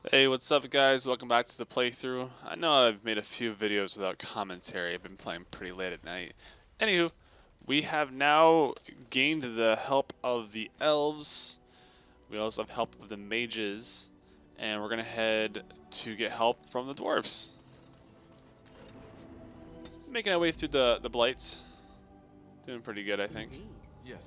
Hey, what's up guys? Welcome back to the playthrough. I know I've made a few videos without commentary. I've been playing pretty late at night. Anywho, we have now gained the help of the elves. We also have help of the mages. And we're going to head to get help from the dwarves. Making our way through the Blights. Doing pretty good, I think. Yes.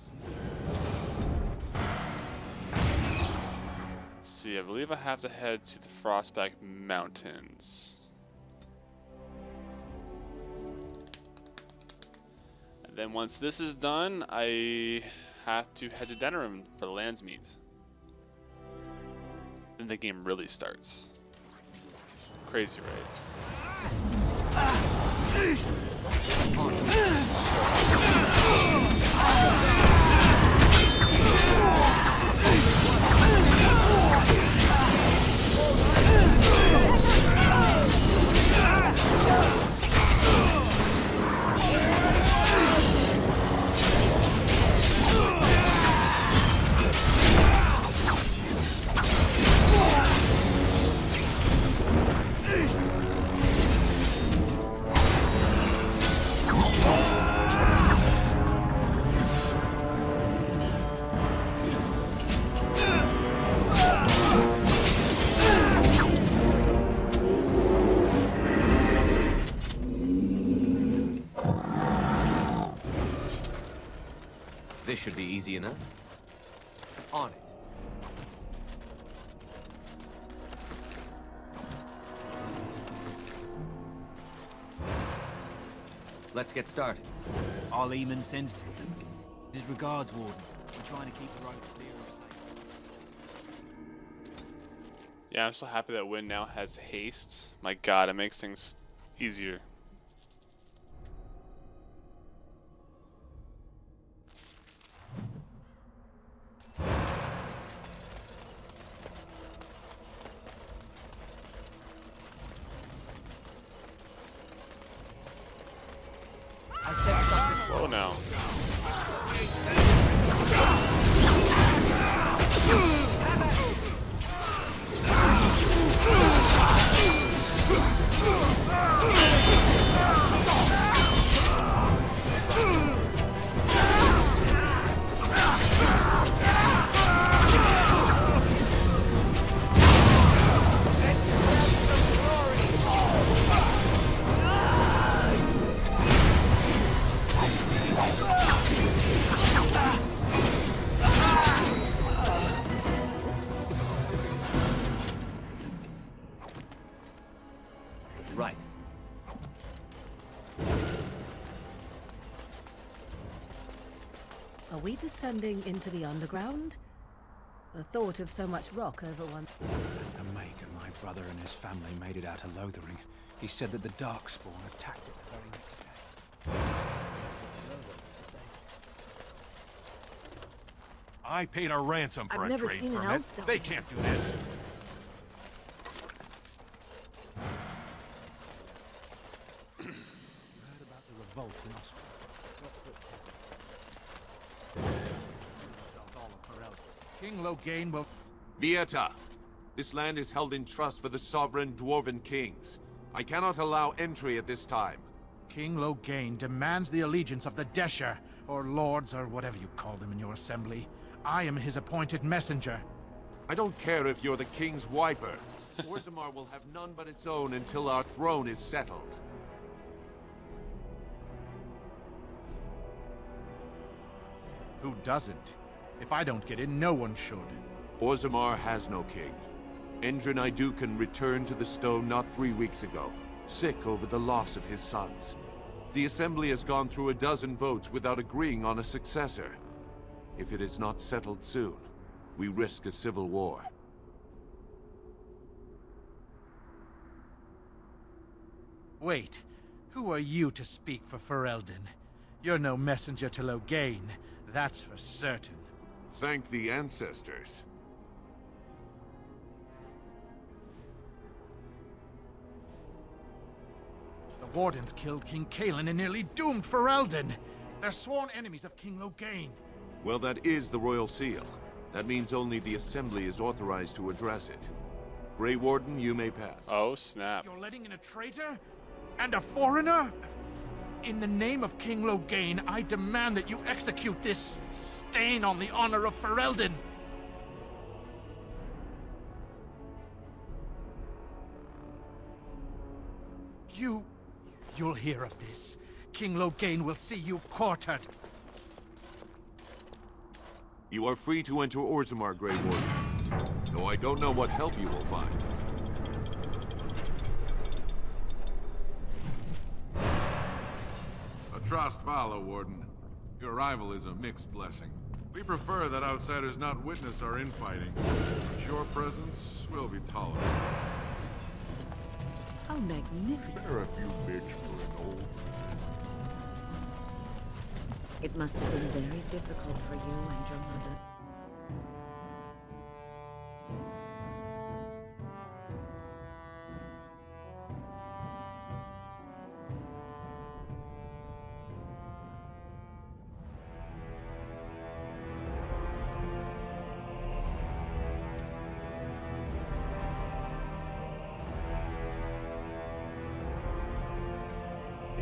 Let's see, I believe I have to head to the Frostback Mountains. And then once this is done, I have to head to Denerim for the Landsmeet. Then the game really starts. Crazy, right? This should be easy enough. On it. Let's get started. Arleman sends his regards, Warden. We're trying to keep the roads clear and safe. Yeah, I'm so happy that Wind now has haste. My god, it makes things easier. Whoa now. Right. Are we descending into the underground? The thought of so much rock over one... A maker, my brother and his family made it out of Lothering. He said that the Darkspawn attacked it the very next day. I paid a ransom for I've a never trade seen an permit. elf done. They can't do this. Heard about the revolt in Ostagar. King Loghain will... Vieta, this land is held in trust for the sovereign Dwarven kings. I cannot allow entry at this time. King Loghain demands the allegiance of the Desher, or lords, or whatever you call them in your assembly. I am his appointed messenger. I don't care if you're the king's wiper. Orzammar will have none but its own until our throne is settled. Who doesn't? If I don't get in, no one should. Orzammar has no king. Endrin Duncan returned to the stone not 3 weeks ago, sick over the loss of his sons. The assembly has gone through a dozen votes without agreeing on a successor. If it is not settled soon, we risk a civil war. Wait, who are you to speak for Ferelden? You're no messenger to Loghain, that's for certain. Thank the ancestors. The Wardens killed King Cailan and nearly doomed Ferelden. They're sworn enemies of King Loghain. Well, that is the royal seal. That means only the Assembly is authorized to address it. Grey Warden, you may pass. Oh, snap. You're letting in a traitor? And a foreigner? In the name of King Loghain, I demand that you execute this stain on the honor of Ferelden. You'll hear of this. King Loghain will see you quartered. You are free to enter Orzammar, Grey Warden. Though I don't know what help you will find. Atrost Vala, Warden. Your arrival is a mixed blessing. We prefer that outsiders not witness our infighting, but your presence will be tolerated. How magnificent. Spare a few bits for an old man. It must have been very difficult for you and your mother.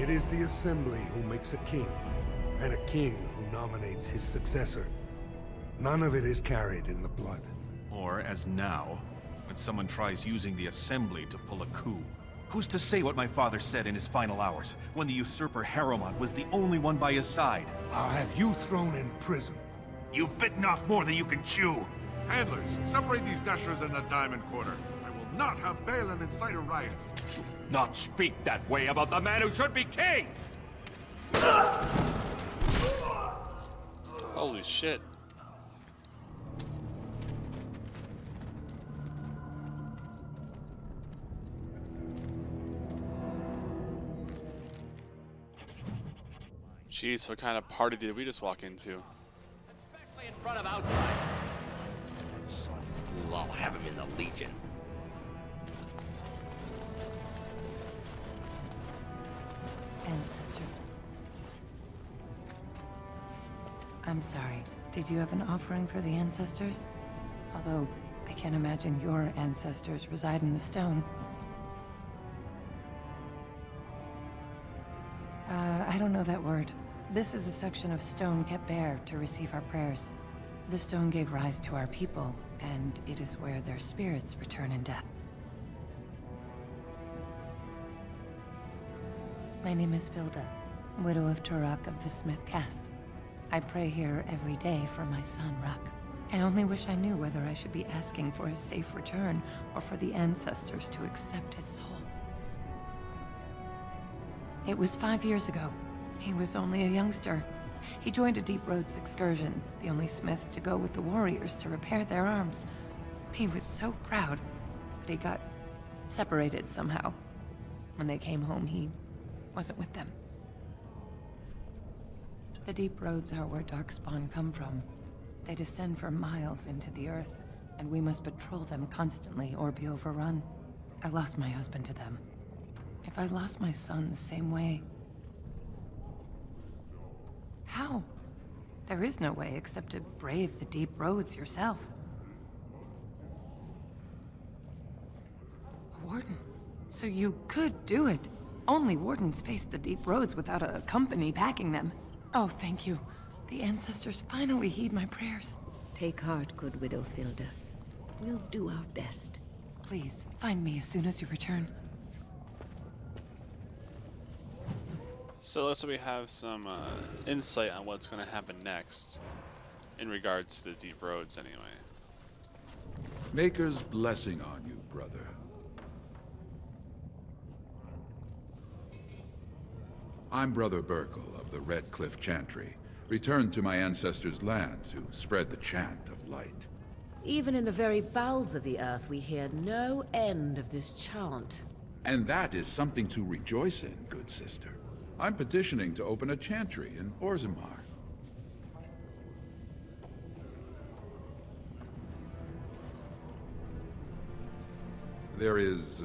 It is the Assembly who makes a king, and a king who nominates his successor. None of it is carried in the blood. Or, as now, when someone tries using the Assembly to pull a coup. Who's to say what my father said in his final hours, when the usurper Harrowmont was the only one by his side? I'll have you thrown in prison. You've bitten off more than you can chew! Handlers, separate these dashers in the Diamond Quarter. I will not have Cailan incite a riot. Not speak that way about the man who should be king! Holy shit. Jeez, what kind of party did we just walk into? Especially in front of outsiders. I'll have him in the Legion. Ancestor. I'm sorry. Did you have an offering for the ancestors? Although, I can't imagine your ancestors reside in the stone. I don't know that word. This is a section of stone kept bare to receive our prayers. The stone gave rise to our people, and it is where their spirits return in death. My name is Vilda, widow of Turok of the Smith Caste. I pray here every day for my son, Ruck. I only wish I knew whether I should be asking for his safe return or for the ancestors to accept his soul. It was 5 years ago. He was only a youngster. He joined a Deep Roads excursion, the only smith to go with the warriors to repair their arms. He was so proud, but he got separated somehow. When they came home, he wasn't with them. The Deep Roads are where Darkspawn come from. They descend for miles into the earth, and we must patrol them constantly or be overrun. I lost my husband to them. If I lost my son the same way... How? There is no way except to brave the Deep Roads yourself. A warden? So you could do it. Only wardens face the Deep Roads without a company backing them. Oh, thank you. The ancestors finally heed my prayers. Take heart, good widow Vilda. We'll do our best. Please, find me as soon as you return. So looks like we have some insight on what's going to happen next in regards to the Deep Roads anyway. Maker's blessing on you, brother. I'm Brother Burkle of the Red Cliff Chantry, returned to my ancestors' land to spread the chant of light. Even in the very bowels of the earth, we hear no end of this chant. And that is something to rejoice in, good sister. I'm petitioning to open a chantry in Orzammar. There is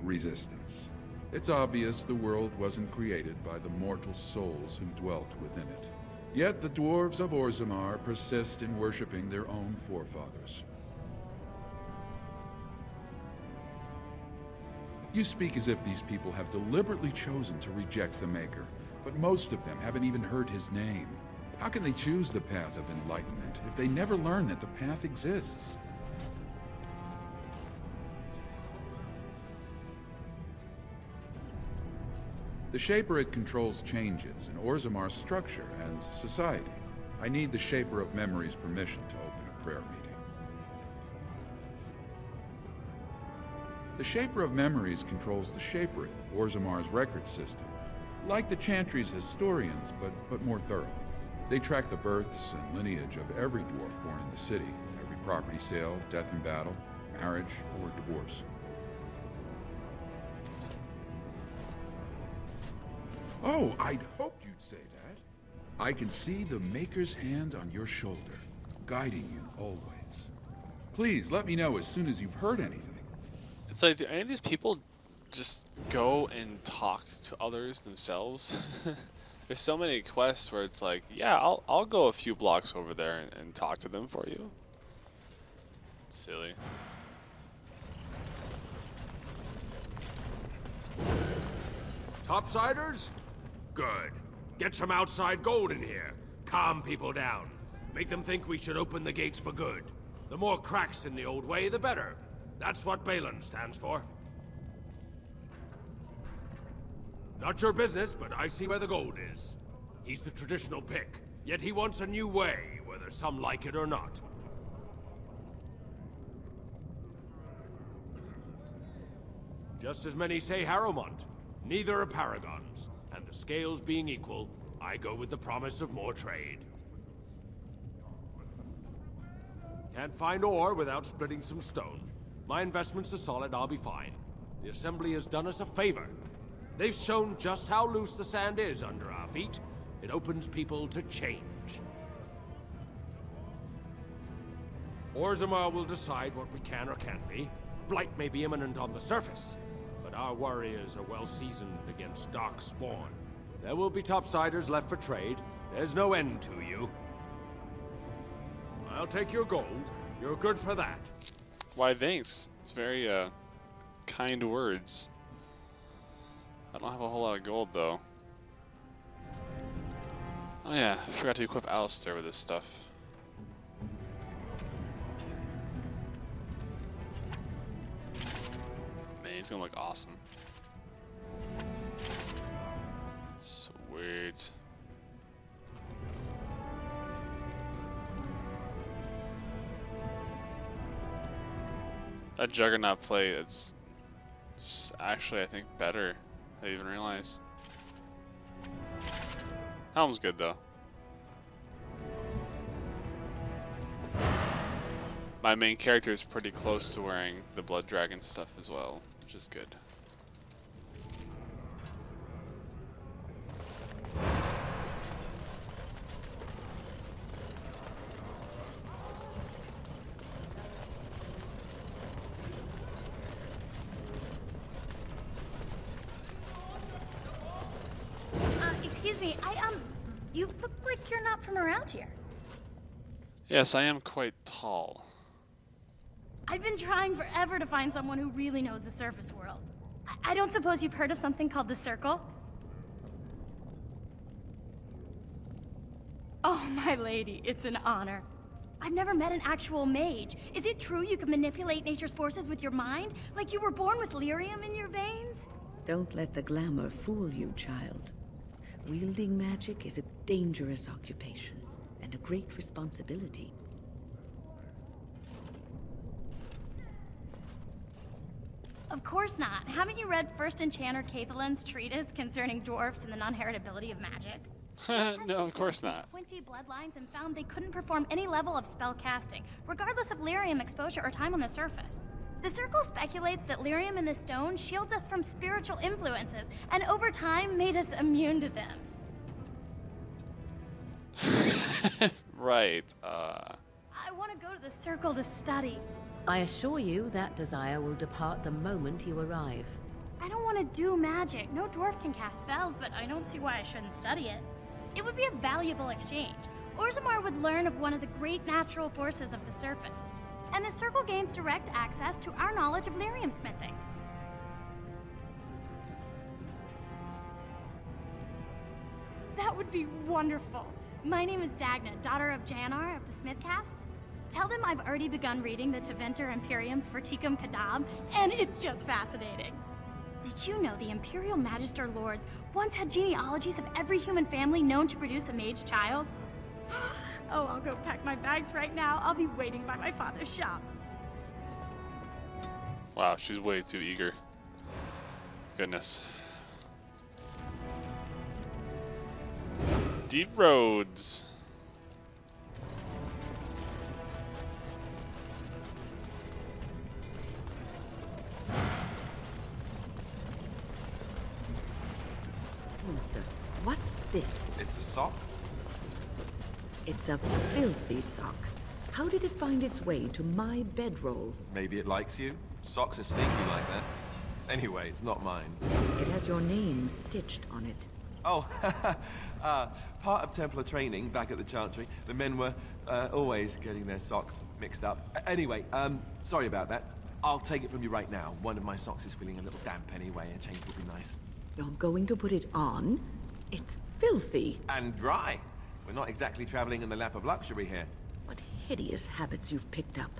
resistance. It's obvious the world wasn't created by the mortal souls who dwelt within it. Yet the dwarves of Orzammar persist in worshipping their own forefathers. You speak as if these people have deliberately chosen to reject the Maker, but most of them haven't even heard his name. How can they choose the path of enlightenment if they never learn that the path exists? The Shaper controls changes in Orzammar's structure and society. I need the Shaper of Memory's permission to open a prayer meeting. The Shaper of Memories controls the Shaperate, Orzammar's record system. Like the Chantry's historians, but more thorough. They track the births and lineage of every dwarf born in the city, every property sale, death in battle, marriage, or divorce. Oh, I'd hoped you'd say that. I can see the Maker's hand on your shoulder, guiding you always. Please let me know as soon as you've heard anything. It's like, do any of these people just go and talk to others themselves? There's so many quests where it's like, yeah, I'll go a few blocks over there and talk to them for you. It's silly. Topsiders? Good. Get some outside gold in here. Calm people down. Make them think we should open the gates for good. The more cracks in the old way, the better. That's what Balin stands for. Not your business, but I see where the gold is. He's the traditional pick, yet he wants a new way, whether some like it or not. Just as many say Harrowmont. Neither are paragons, and the scales being equal, I go with the promise of more trade. Can't find ore without splitting some stone. My investments are solid, I'll be fine. The Assembly has done us a favor. They've shown just how loose the sand is under our feet. It opens people to change. Orzammar will decide what we can or can't be. Blight may be imminent on the surface, but our warriors are well seasoned against Darkspawn. There will be topsiders left for trade. There's no end to you. I'll take your gold. You're good for that. Why, thanks. It's very, kind words. I don't have a whole lot of gold, though. Oh yeah, I forgot to equip Alistair with this stuff. Man, he's gonna look awesome. Sweet. That Juggernaut play, it's actually, I think, better. I didn't even realize. Helm's good, though. My main character is pretty close to wearing the Blood Dragon stuff as well, which is good. Excuse me, you look like you're not from around here. Yes, I am quite tall. I've been trying forever to find someone who really knows the surface world. I don't suppose you've heard of something called the Circle? Oh, my lady, it's an honor. I've never met an actual mage. Is it true you can manipulate nature's forces with your mind? Like you were born with lyrium in your veins? Don't let the glamour fool you, child. Wielding magic is a dangerous occupation, and a great responsibility. Of course not. Haven't you read First Enchanter Cailan's treatise concerning dwarfs and the non-heritability of magic? No, of course not. 20 bloodlines and found they couldn't perform any level of spell casting, regardless of lyrium exposure or time on the surface. The Circle speculates that lyrium in the stone shields us from spiritual influences, and over time made us immune to them. Right, I want to go to the Circle to study. I assure you that desire will depart the moment you arrive. I don't want to do magic. No dwarf can cast spells, but I don't see why I shouldn't study it. It would be a valuable exchange. Orzammar would learn of one of the great natural forces of the surface. And the Circle gains direct access to our knowledge of lyrium smithing. would be wonderful. My name is Dagna, daughter of Janar of the Smithcast. Tell them I've already begun reading the Tevinter Imperium's Verticum Kadab, and it's just fascinating. Did you know the Imperial Magister Lords once had genealogies of every human family known to produce a mage child? Oh, I'll go pack my bags right now. I'll be waiting by my father's shop. Wow, she's way too eager. Goodness. Deep roads. What's this? It's a sock? It's a filthy sock. How did it find its way to my bedroll? Maybe it likes you. Socks are sneaky like that. Anyway, it's not mine. It has your name stitched on it. Oh, part of Templar training back at the Chantry. The men were always getting their socks mixed up. Anyway, sorry about that. I'll take it from you right now. One of my socks is feeling a little damp anyway. A change would be nice. You're going to put it on? It's filthy. And dry. We're not exactly traveling in the lap of luxury here. What hideous habits you've picked up.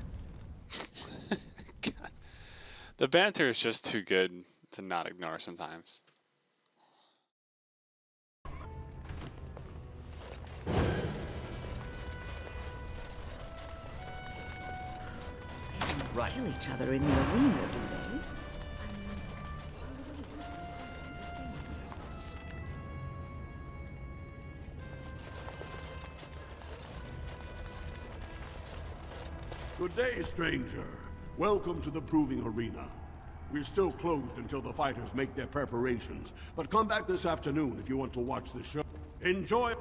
God. The banter is just too good to not ignore sometimes. Right. Kill each other in the arena, do they? Good day, stranger. Welcome to the Proving Arena. We're still closed until the fighters make their preparations, but come back this afternoon if you want to watch the show. Enjoy!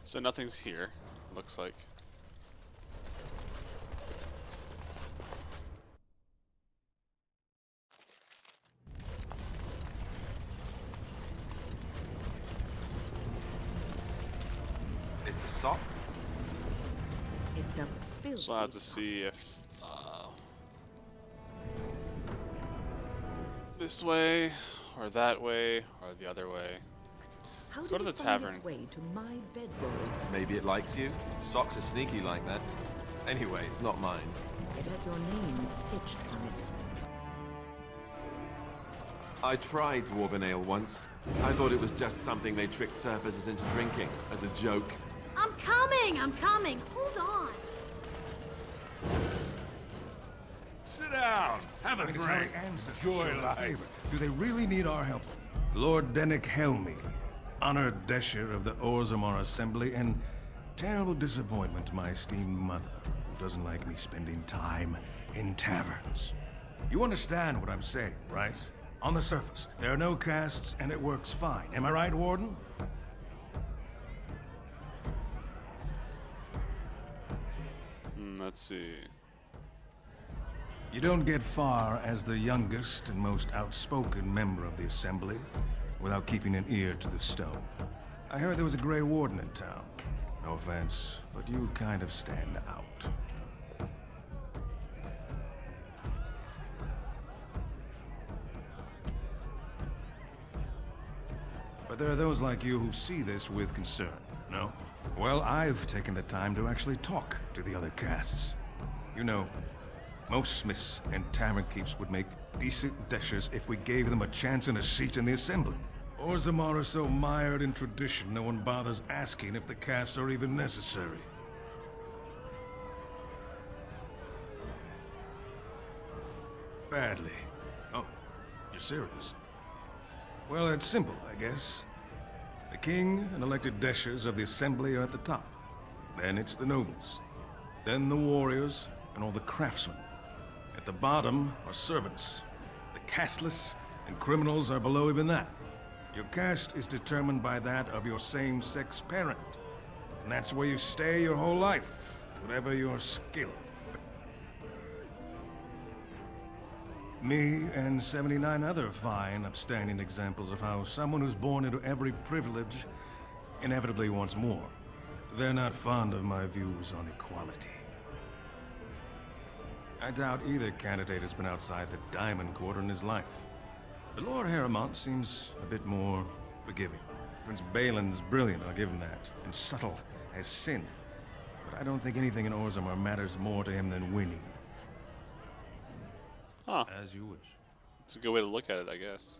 So nothing's here, looks like. It's a sock? It's a filthy So I'll have to sock. see if this way, or that way, or the other way. How Let's did go to the it find tavern. its way to my bedroll? Maybe it likes you. Socks are sneaky like that. Anyway, it's not mine. It has your name stitched on it. I tried Dwarven ale once. I thought it was just something they tricked surfers into drinking, as a joke. I'm coming! I'm coming! Hold on! Sit down. Have a drink. Enjoy life. Do they really need our help? Lord Dennick Helmy, honored Desher of the Orzammar Assembly, and terrible disappointment to my esteemed mother, who doesn't like me spending time in taverns. You understand what I'm saying, right? On the surface, there are no casts, and it works fine. Am I right, Warden? Let's see. You don't get far as the youngest and most outspoken member of the Assembly without keeping an ear to the stone. I heard there was a Grey Warden in town. No offense, but you kind of stand out. But there are those like you who see this with concern, no? Well, I've taken the time to actually talk to the other castes. You know, most smiths and tavern keeps would make decent deshers if we gave them a chance and a seat in the Assembly. Orzammar are so mired in tradition, no one bothers asking if the castes are even necessary. Badly. Oh, you're serious? Well, it's simple, I guess. The king and elected deshers of the Assembly are at the top. Then it's the nobles. Then the warriors and all the craftsmen. At the bottom are servants. The casteless and criminals are below even that. Your caste is determined by that of your same-sex parent. And that's where you stay your whole life, whatever your skill. Me and 79 other fine, upstanding examples of how someone who's born into every privilege inevitably wants more. They're not fond of my views on equality. I doubt either candidate has been outside the Diamond Quarter in his life. The Lord Harrowmont seems a bit more forgiving. Prince Balin's brilliant, I'll give him that, and subtle as sin. But I don't think anything in Orzammar matters more to him than winning. Huh. As you wish. It's a good way to look at it, I guess.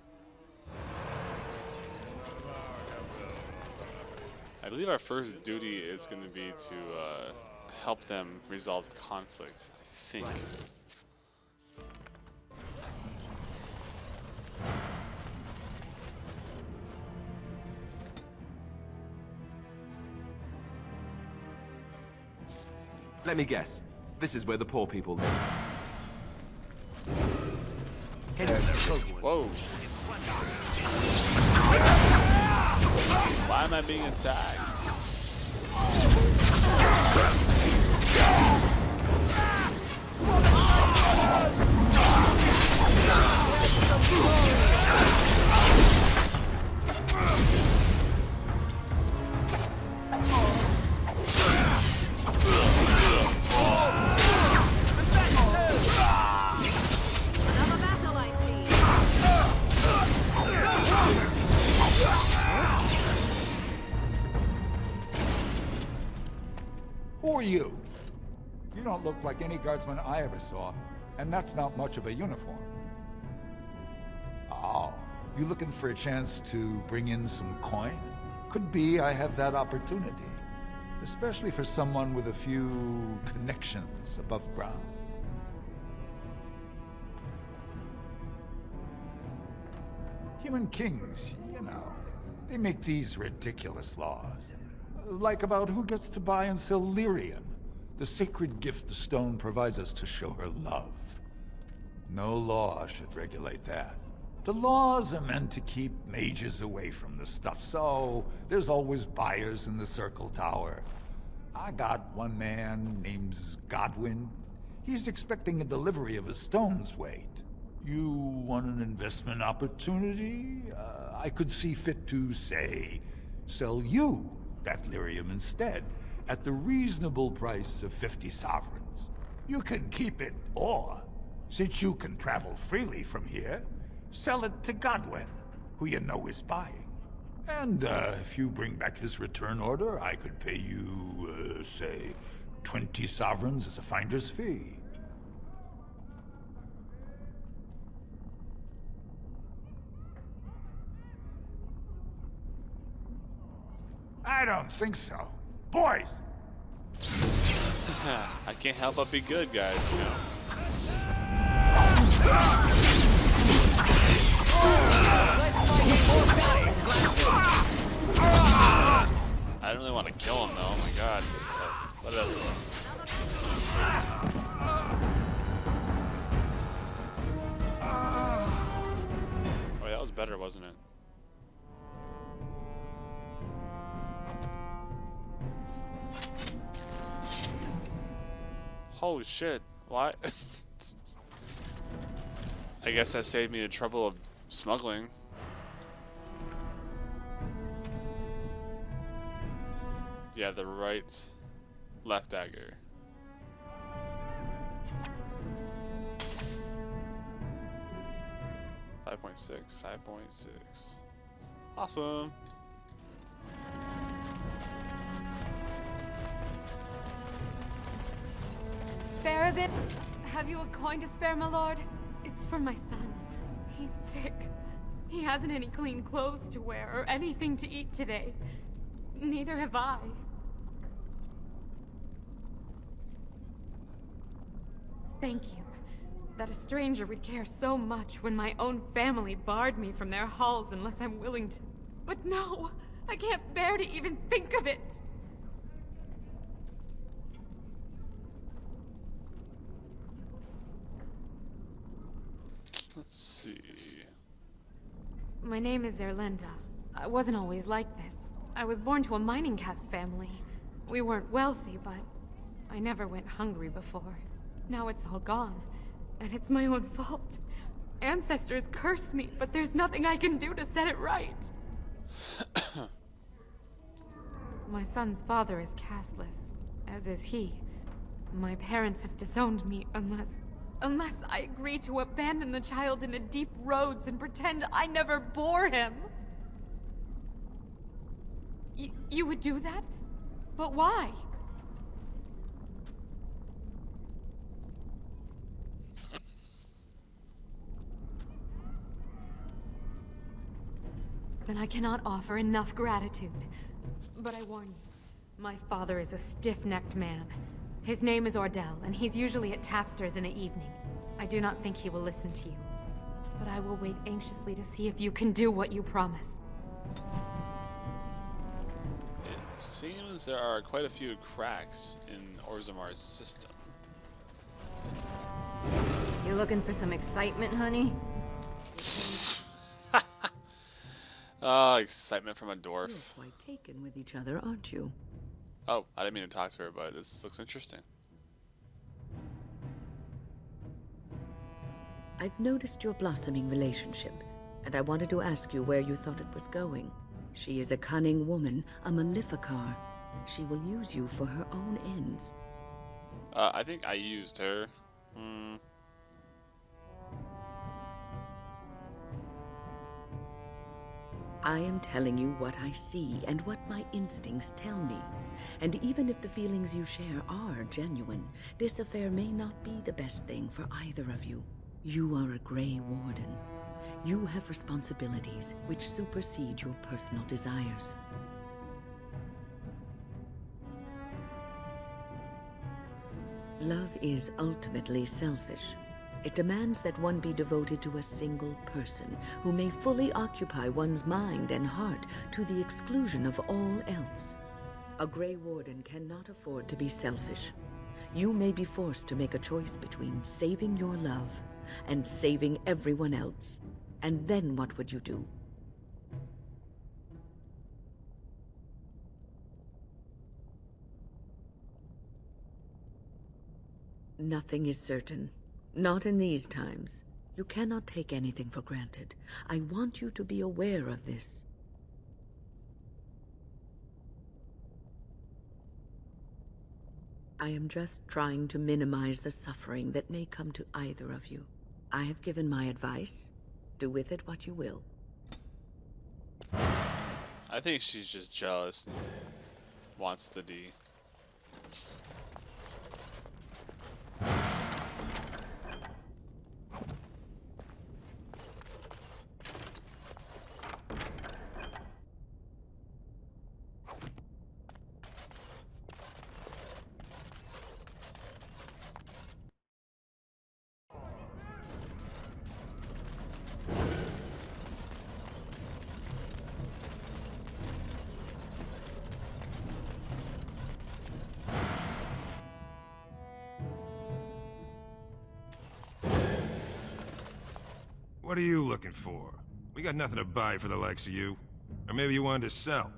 I believe our first duty is going to be to help them resolve the conflict, I think. Let me guess. This is where the poor people live. Whoa. Why am I being attacked? Who are you? You don't look like any guardsman I ever saw, and that's not much of a uniform. Oh, you looking for a chance to bring in some coin? Could be I have that opportunity, especially for someone with a few connections above ground. Human kings, you know, they make these ridiculous laws. Like about who gets to buy and sell lyrium, the sacred gift the stone provides us to show her love. No law should regulate that. The laws are meant to keep mages away from the stuff, so there's always buyers in the Circle Tower. I got one man named Godwin. He's expecting a delivery of a stone's weight. You want an investment opportunity? I could see fit to, say, sell you that lyrium instead, at the reasonable price of 50 sovereigns. You can keep it, or, since you can travel freely from here, sell it to Godwin, who you know is buying. And if you bring back his return order, I could pay you, say, 20 sovereigns as a finder's fee. I don't think so. Boys! I can't help but be good, guys, you know. I don't really want to kill him, though. Oh my god. Whatever. Oh, yeah, that was better, wasn't it? Holy shit, why? I guess that saved me the trouble of smuggling. Yeah, the right, left dagger. .6, 5.6. Awesome. Spare a bit? Have you a coin to spare, my lord? It's for my son. He's sick. He hasn't any clean clothes to wear or anything to eat today. Neither have I. Thank you. That a stranger would care so much when my own family barred me from their halls unless I'm willing to. But no! I can't bear to even think of it! Let's see. My name is Erlinda. I wasn't always like this. I was born to a mining caste family. We weren't wealthy, but I never went hungry before. Now it's all gone, and it's my own fault. Ancestors curse me, but there's nothing I can do to set it right. My son's father is casteless, as is he. My parents have disowned me unless I agree to abandon the child in the deep roads and pretend I never bore him. You would do that? But why? Then I cannot offer enough gratitude. But I warn you, my father is a stiff-necked man. His name is Ordell, and he's usually at Tapster's in the evening. I do not think he will listen to you. But I will wait anxiously to see if you can do what you promise. It seems there are quite a few cracks in Orzamar's system. You looking for some excitement, honey? Excitement from a dwarf. You're quite taken with each other, aren't you? Oh, I didn't mean to talk to her, but this looks interesting. I've noticed your blossoming relationship, and I wanted to ask you where you thought it was going. She is a cunning woman, a Maleficar. She will use you for her own ends. I think I used her. I am telling you what I see and what my instincts tell me. And even if the feelings you share are genuine, this affair may not be the best thing for either of you. You are a Grey Warden. You have responsibilities which supersede your personal desires. Love is ultimately selfish. It demands that one be devoted to a single person who may fully occupy one's mind and heart to the exclusion of all else. A Grey Warden cannot afford to be selfish. You may be forced to make a choice between saving your love and saving everyone else. And then what would you do? Nothing is certain. Not in these times. You cannot take anything for granted. I want you to be aware of this. I am just trying to minimize the suffering that may come to either of you. I have given my advice. Do with it what you will. I think she's just jealous. Wants the D. What are you looking for? We got nothing to buy for the likes of you. Or maybe you wanted to sell.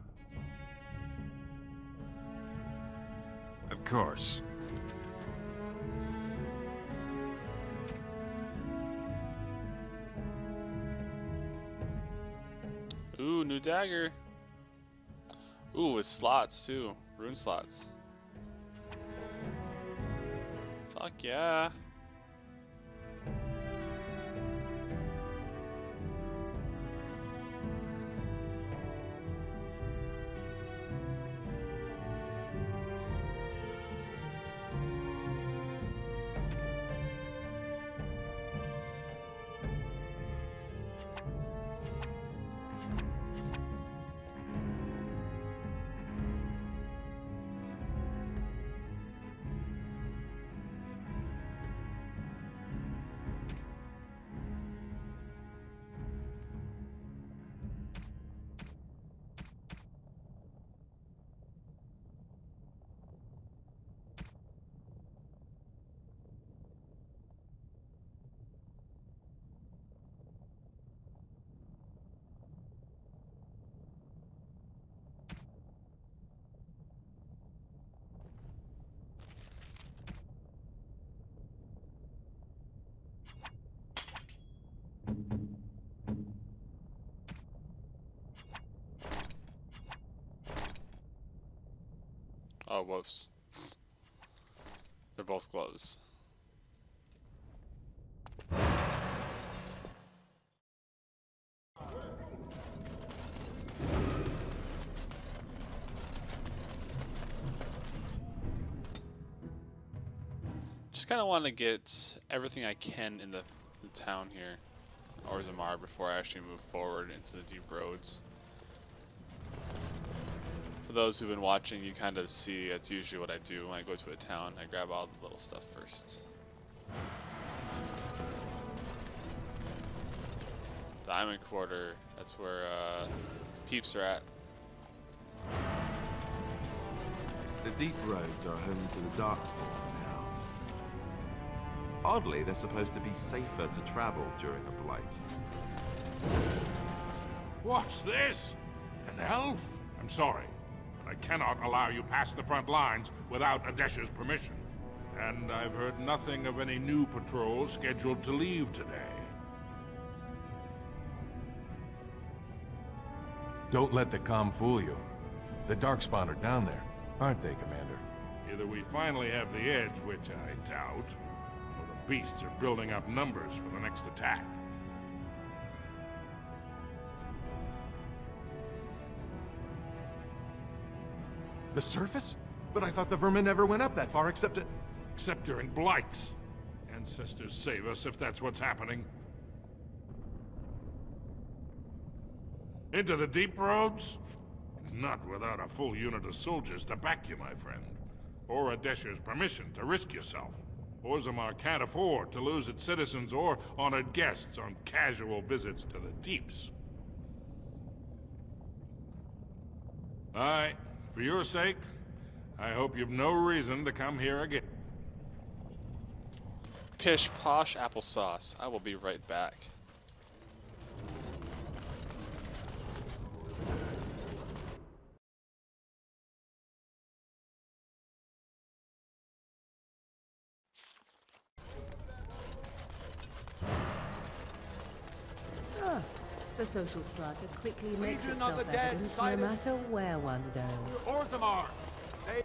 Of course. Ooh, new dagger. Ooh, with slots too. Rune slots. Fuck yeah. Oh, whoops. They're both gloves. Just kind of want to get everything I can in the town here, Orzammar, before I actually move forward into the deep roads. For those who've been watching, you kind of see that's usually what I do when I go to a town. I grab all the little stuff first. Diamond Quarter, that's where peeps are at. The deep roads are home to the Darkspawn now. Oddly, they're supposed to be safer to travel during a blight. What's this? An elf? I'm sorry, but I cannot allow you past the front lines without Adesh's permission. And I've heard nothing of any new patrols scheduled to leave today. Don't let the comm fool you. The Darkspawn are down there, aren't they, Commander? Either we finally have the edge, which I doubt, or the beasts are building up numbers for the next attack. The surface? But I thought the vermin never went up that far except during Blights. Ancestors save us if that's what's happening. Into the deep roads? Not without a full unit of soldiers to back you, my friend. Or Adesh's permission to risk yourself. Orzammar can't afford to lose its citizens or honored guests on casual visits to the deeps. Aye, for your sake, I hope you've no reason to come here again. Pish posh applesauce. I will be right back. The social strata quickly makes Legion of itself the Dead evident no sighted. matter where one goes. Orzammar! Hey.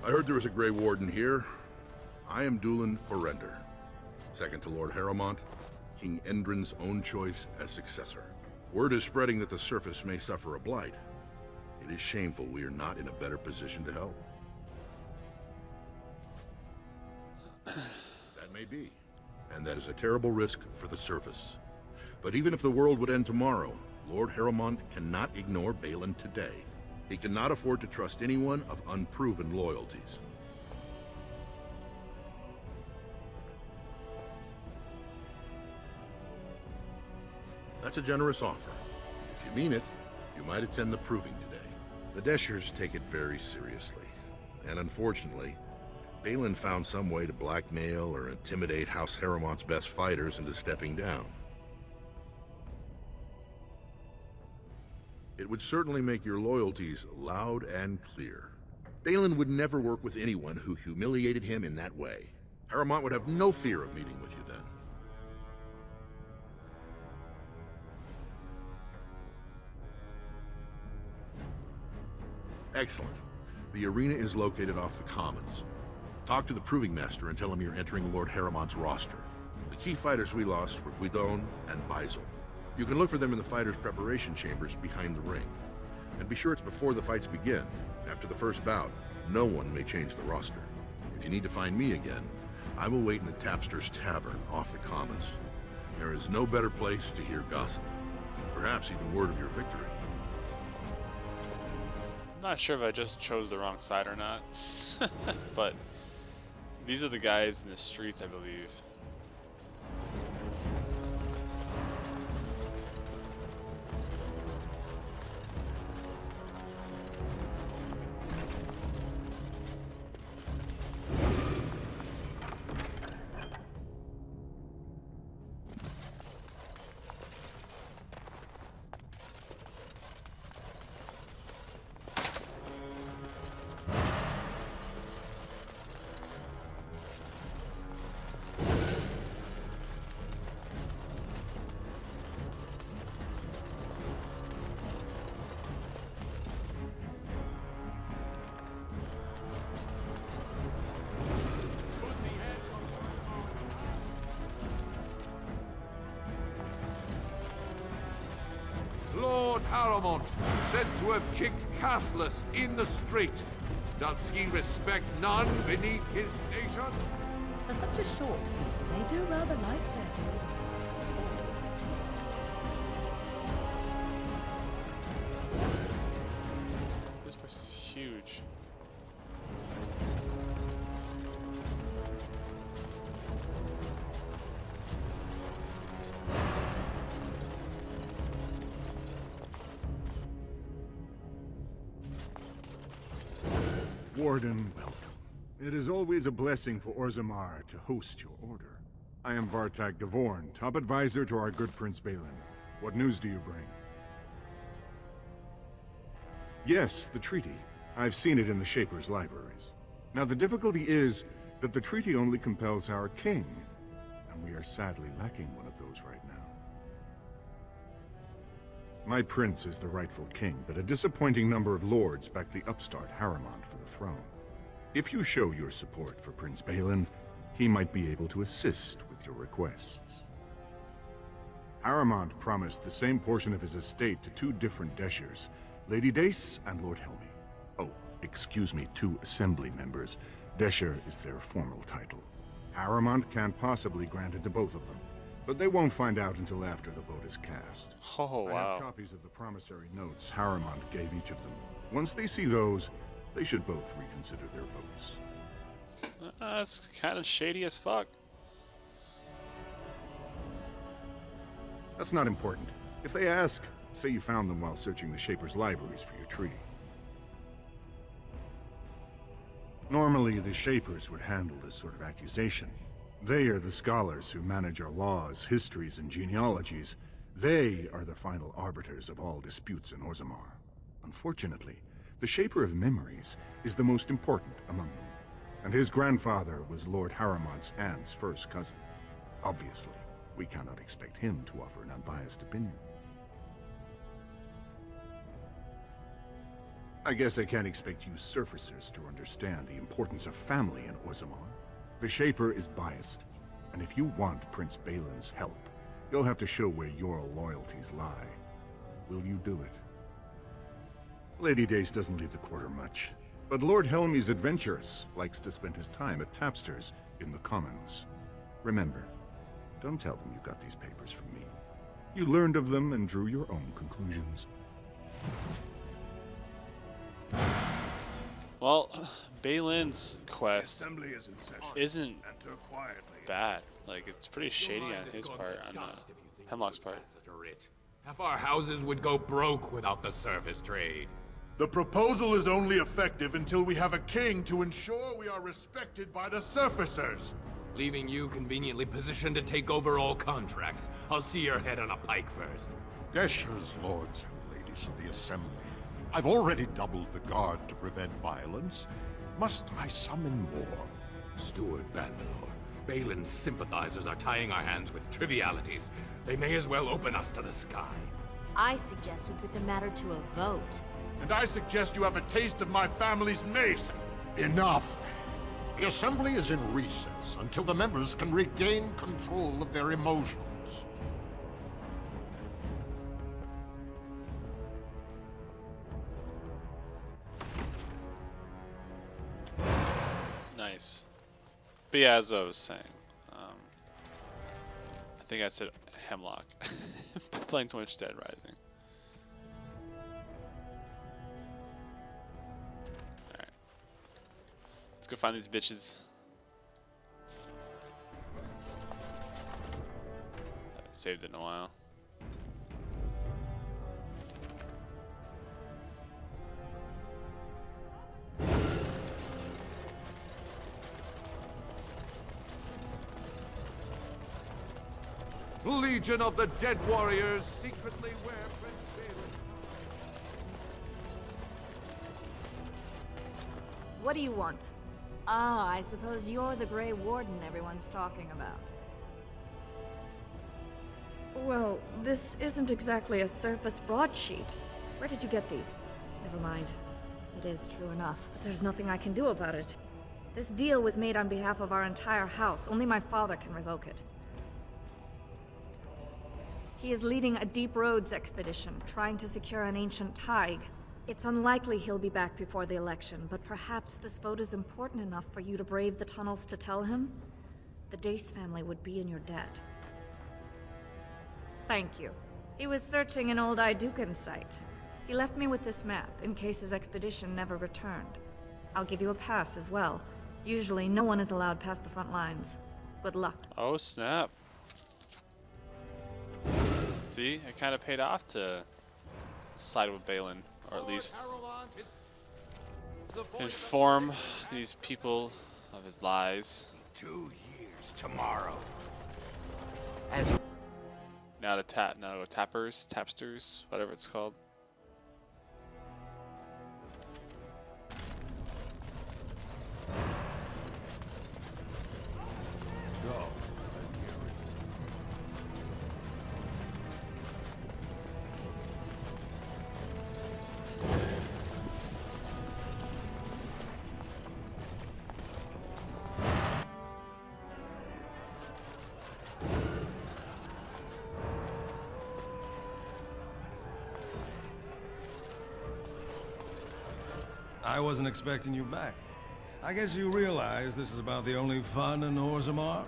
I heard there was a Grey Warden here. I am Duncan Ferelden, second to Lord Harrowmont, King Endrin's own choice as successor. Word is spreading that the surface may suffer a blight. It is shameful we are not in a better position to help. That may be, and that is a terrible risk for the surface. But even if the world would end tomorrow, Lord Harrowmont cannot ignore Balin today. He cannot afford to trust anyone of unproven loyalties. That's a generous offer. If you mean it, you might attend the proving today. The Deshers take it very seriously, and unfortunately, Balin found some way to blackmail or intimidate House Harrowmont's best fighters into stepping down. It would certainly make your loyalties loud and clear. Balin would never work with anyone who humiliated him in that way. Harrowmont would have no fear of meeting with you then. Excellent. The arena is located off the Commons. Talk to the Proving Master and tell him you're entering Lord Harrowmont's roster. The key fighters we lost were Guidon and Baisel. You can look for them in the fighters' preparation chambers behind the ring. And be sure it's before the fights begin. After the first bout, no one may change the roster. If you need to find me again, I will wait in the Tapster's Tavern off the Commons. There is no better place to hear gossip. Perhaps even word of your victory. I'm not sure if I just chose the wrong side or not, but these are the guys in the streets, I believe. Lord Harrowmont, said to have kicked castless in the street. Does he respect none beneath his station? For such a short people, they do rather like their food. This place is huge. Warden, welcome. It is always a blessing for Orzammar to host your order. I am Vartak Gavorn, top advisor to our good Prince Balin. What news do you bring? Yes, the treaty. I've seen it in the Shaper's libraries. Now the difficulty is that the treaty only compels our king, and we are sadly lacking one of those right now. My prince is the rightful king, but a disappointing number of lords back the upstart Harrowmont for the throne. If you show your support for Prince Balin, he might be able to assist with your requests. Harrowmont promised the same portion of his estate to two different Deshers, Lady Dace and Lord Helmy. Oh, excuse me, two assembly members. Desher is their formal title. Harrowmont can't possibly grant it to both of them, but they won't find out until after the vote is cast. Oh, wow. I have copies of the promissory notes Harrowmont gave each of them. Once they see those, they should both reconsider their votes. That's kind of shady as fuck. That's not important. If they ask, say you found them while searching the Shaper's libraries for your treaty. Normally, the Shapers would handle this sort of accusation. They are the scholars who manage our laws, histories, and genealogies. They are the final arbiters of all disputes in Orzammar. Unfortunately, the Shaper of Memories is the most important among them, and his grandfather was Lord Harrowmont's aunt's first cousin. Obviously, we cannot expect him to offer an unbiased opinion. I guess I can't expect you surfacers to understand the importance of family in Orzammar. The Shaper is biased, and if you want Prince Balin's help, you'll have to show where your loyalties lie. Will you do it? Lady Dace doesn't leave the quarter much, but Lord Helmy's adventurous, likes to spend his time at Tapster's in the Commons. Remember, don't tell them you got these papers from me. You learned of them and drew your own conclusions. Well, Balin's quest isn't bad. Like, it's pretty shady on his part, on Hemlock's part. Half our houses would go broke without the service trade. The proposal is only effective until we have a king to ensure we are respected by the surfacers. Leaving you conveniently positioned to take over all contracts. I'll see your head on a pike first. Deshers, lords and ladies of the Assembly. I've already doubled the guard to prevent violence. Must I summon more? Steward Bandalore, Balin's sympathizers are tying our hands with trivialities. They may as well open us to the sky. I suggest we put the matter to a vote. And I suggest you have a taste of my family's mace. Enough! The Assembly is in recess until the members can regain control of their emotions. Nice. But yeah, as I was saying, I think I said Hemlock. Playing too much Dead Rising. Alright. Let's go find these bitches. Haven't saved it in a while. Legion of the Dead Warriors secretly wear Prince Balin. What do you want? Ah, I suppose you're the Grey Warden everyone's talking about. Well, this isn't exactly a surface broadsheet. Where did you get these? Never mind. It is true enough, but there's nothing I can do about it. This deal was made on behalf of our entire house. Only my father can revoke it. He is leading a deep roads expedition, trying to secure an ancient thaig. It's unlikely he'll be back before the election, but perhaps this vote is important enough for you to brave the tunnels to tell him? The Dace family would be in your debt. Thank you. He was searching an old Duncan site. He left me with this map, in case his expedition never returned. I'll give you a pass as well. Usually, no one is allowed past the front lines. Good luck. Oh, snap. See, it kind of paid off to side with Balin, or at least inform these people of his lies. 2 years tomorrow. Now to tapsters, whatever it's called. Go. I wasn't expecting you back. I guess you realize this is about the only fun in Orzammar?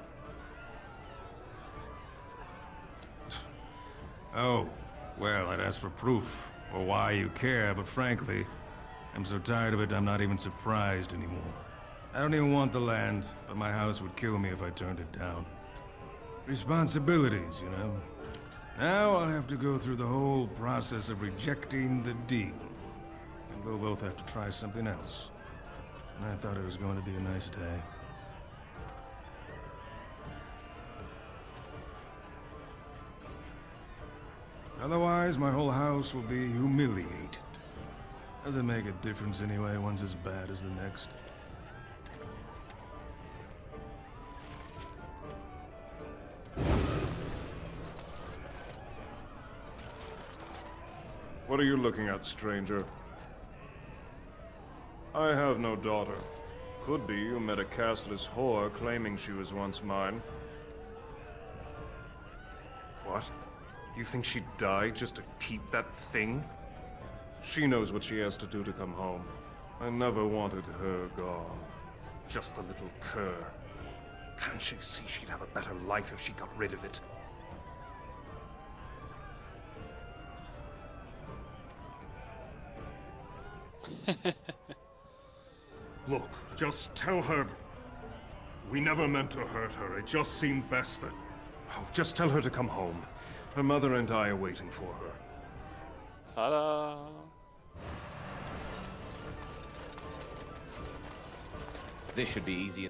Oh, well, I'd ask for proof, or why you care, but frankly, I'm so tired of it I'm not even surprised anymore. I don't even want the land, but my house would kill me if I turned it down. Responsibilities, you know? Now I'll have to go through the whole process of rejecting the deal. And we'll both have to try something else. And I thought it was going to be a nice day. Otherwise, my whole house will be humiliated. Doesn't make a difference anyway, one's as bad as the next. What are you looking at, stranger? I have no daughter. Could be you met a castless whore claiming she was once mine. What? You think she'd die just to keep that thing? She knows what she has to do to come home. I never wanted her gone. Just the little cur. Can't she see she'd have a better life if she got rid of it? Look, just tell her we never meant to hurt her. It just seemed best that... Oh, just tell her to come home. Her mother and I are waiting for her. Ta-da! This should be easy.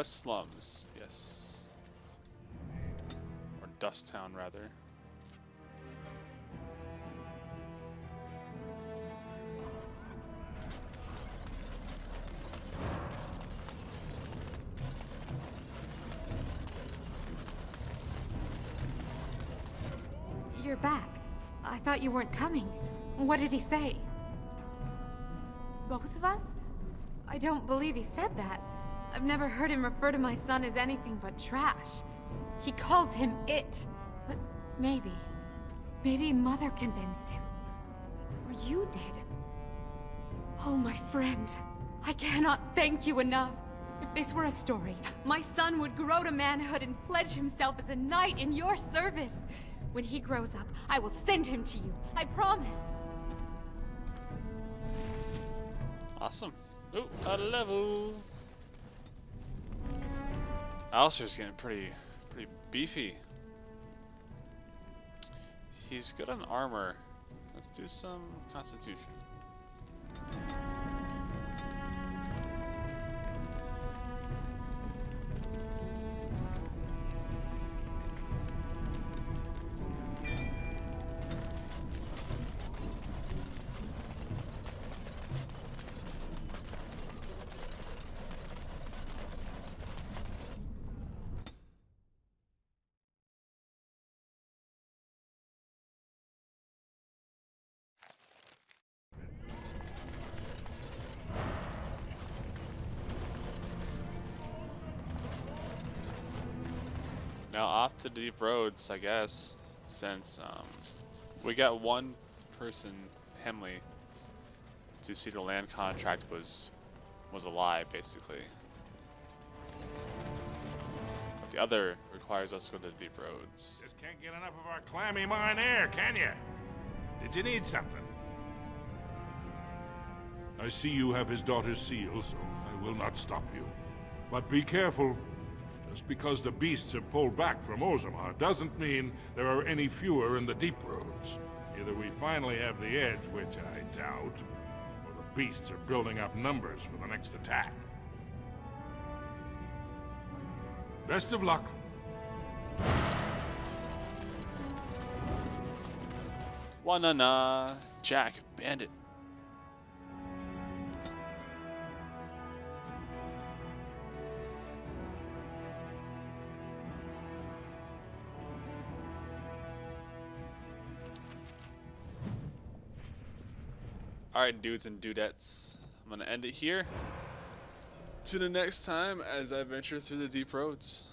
Slums, yes. Or Dust Town, rather. You're back. I thought you weren't coming. What did he say? Both of us? I don't believe he said that. I've never heard him refer to my son as anything but trash. He calls him it. But maybe Mother convinced him. Or you did. Oh, my friend. I cannot thank you enough. If this were a story, my son would grow to manhood and pledge himself as a knight in your service. When he grows up, I will send him to you. I promise. Awesome. Oh, a level. Alistair's getting pretty beefy. He's good on armor. Let's do some constitution. Now off the deep roads, I guess, since we got one person, Hemley, to see the land contract was a lie, basically. The other requires us to go to the deep roads. Just can't get enough of our clammy mine air, can you? Did you need something? I see you have his daughter's seal, so I will not stop you. But be careful. Just because the beasts have pulled back from Orzammar doesn't mean there are any fewer in the deep roads. Either we finally have the edge, which I doubt, or the beasts are building up numbers for the next attack. Best of luck. Wanana, Jack, bandit. Alright, dudes and dudettes, I'm gonna end it here. To the next time as I venture through the deep roads.